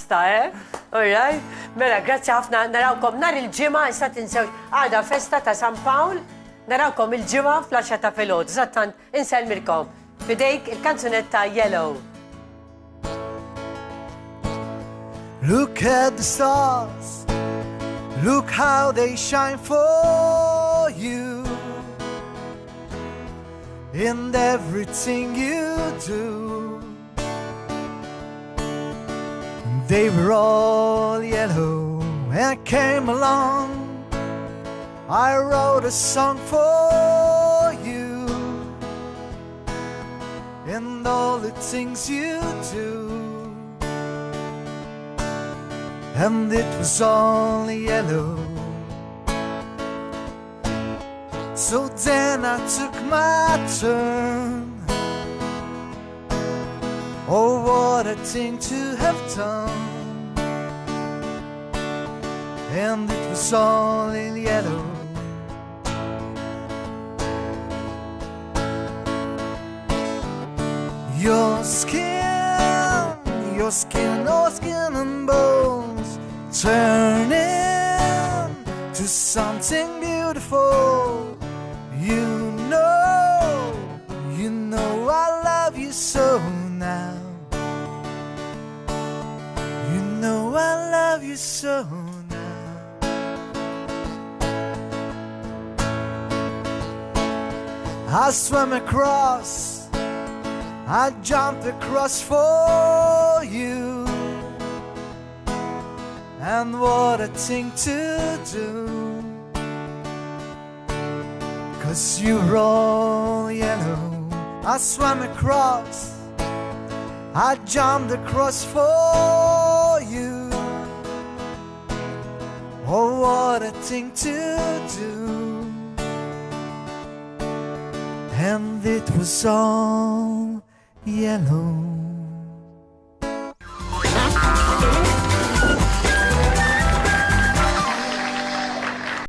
apposta, Alright. Mela, grazzi ħafna, narawkom nar il-ġimgħa, issa tinsewx għada festa ta' San Pawl, narawkom il-ġimgħa fl-10 ta' filgħodu. Sattant inselmirkom. Fidejk il-kanzunetta Yellow. Look at the stars, look how they shine for you. In everything you do, they were all yellow. When I came along, I wrote a song for you. And all the things you do, and it was all yellow. So then I took my turn. Oh, what a thing to have done. And it was all in yellow. Your skin, your skin, oh skin and bones, turning to something beautiful. You know I love you so now. You know I love you so now. I swam across, I jumped across for you. And what a thing to do, 'cause you're all yellow. I swam across, I jumped across for you. Oh, what a thing to do. And it was all yellow.